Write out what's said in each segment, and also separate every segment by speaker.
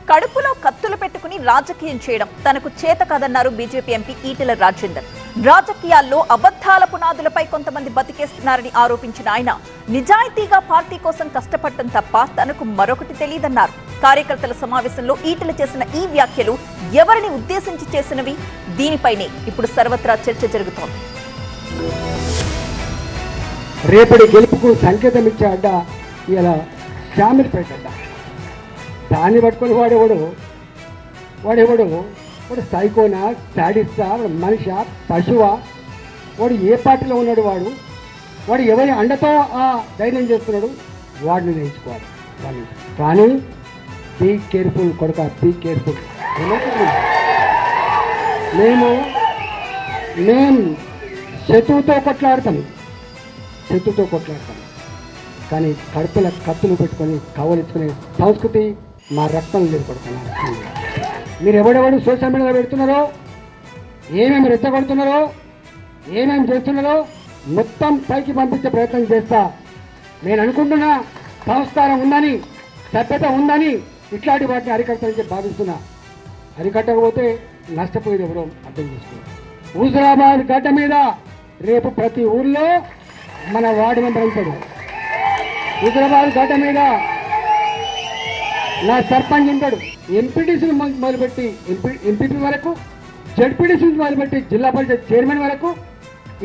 Speaker 1: కడుపులో కత్తులు పెట్టుకుని రాజకీయం చేయడం తనకు చేత కాదన్నారు బీజేపీ ఎంపీ ఈటెల రాజేందర్. రాజకీయాల్లో అబద్ధాల పునాదులపై కొంతమంది బతికేస్తున్నారని ఆరోపించిన ఆయన నిజాయితీగా పార్టీ కోసం కష్టపడటం తప్ప తనకు మరొకటి తెలియదన్నారు. కార్యకర్తల సమావేశంలో ఈటెల చేసిన ఈ వ్యాఖ్యలు ఎవరిని ఉద్దేశించి చేసినవి? దీనిపైనే ఇప్పుడు సర్వత్రా చర్చ జరుగుతోంది.
Speaker 2: రేపటి గెలుపుకు సంకేతం ఇచ్చే అడ్డ ఇలా శామిలిపేట అడ్డ. దాన్ని పట్టుకొని వాడెవడు వాడు సైకోనా, శాడిస్టా, వాడు మనిషా, పశువా, వాడు ఏ పార్టీలో ఉన్నాడు, వాడు ఎవరి అండతో ఆ ధైర్యం చేస్తున్నాడు, వాడిని నేర్చుకోవాలి. వాడిని కానీ బీ కేర్ఫుల్ కొడుక, బీ కేర్ఫుల్. మేము శత్రువుతో కొట్లాడతాము, కానీ కడుపుల కత్తులు పెట్టుకొని కవలించుకునే సంస్కృతి మా రక్తం లేదు కొడుతున్నారు. మీరు ఎవడెవడు సోషల్ మీడియాలో పెడుతున్నారో, ఏమేమి రెచ్చగొడుతున్నారో, ఏమేమి చేస్తున్నారో మొత్తం పైకి పంపించే ప్రయత్నం చేస్తా. నేను అనుకుంటున్నా సంస్కారం ఉందని, సభ్యత ఉందని ఇట్లాంటి వాటిని అరికట్టాలని భావిస్తున్నా. అరికట్టకపోతే నష్టపోయేది ఎవరో అర్థం చేసుకోండి. హుజురాబాద్ గడ్డ మీద రేపు ప్రతి ఊర్లో మన వార్డు మెంబర్ ఉంటాడు. హుజురాబాద్ గడ్డ మీద నా సర్పంచ్ ఉంటాడు. ఎంపీటీసీ మొదలుపెట్టి ఎంపీపీ వరకు, జడ్పీటీసీ నుంచి మొదలుపెట్టి జిల్లా పరిషత్ చైర్మన్ వరకు,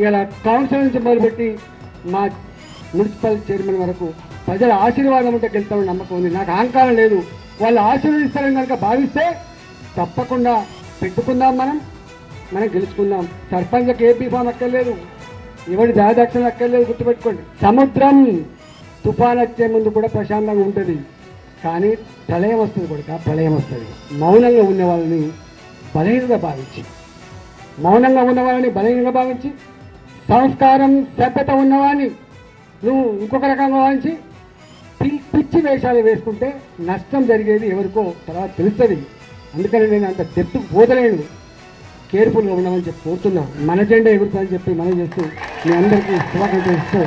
Speaker 2: ఇలా కౌన్సిల్ నుంచి మొదలుపెట్టి మా మున్సిపల్ చైర్మన్ వరకు ప్రజల ఆశీర్వాదం ఉంటే గెలుస్తామని నమ్మకం ఉంది. నాకు అహంకారం లేదు. వాళ్ళు ఆశీర్వదిస్తారని కనుక భావిస్తే తప్పకుండా పెట్టుకుందాం, మనం గెలుచుకుందాం. సర్పంచ్కి ఏ బీఫామ్ అక్కర్లేదు, ఎవరి దాదాక్షణ అక్కర్లేదు. గుర్తుపెట్టుకోండి, సముద్రం తుఫాన్ వచ్చే ముందు కూడా ప్రశాంతంగా ఉంటుంది, కానీ ప్రళయం వస్తుంది కూడా, ప్రళయం వస్తుంది. మౌనంగా ఉన్న వాళ్ళని బలహీనంగా భావించి, సంస్కారం సభ్యత ఉన్నవాడిని నువ్వు ఇంకొక రకంగా భావించి పిచ్చి వేషాలు వేసుకుంటే నష్టం జరిగేది ఎవరికో తర్వాత తెలుస్తుంది. అందుకని నేను అంత డెప్త్కు పోతలేను. కేర్ఫుల్గా ఉండమని చెప్పి కోరుతున్నా. మన జెండా ఎగురుతుందని చెప్పి మనం చేస్తూ మీ అందరికీ శుభాకాంక్షలు ఇస్తూ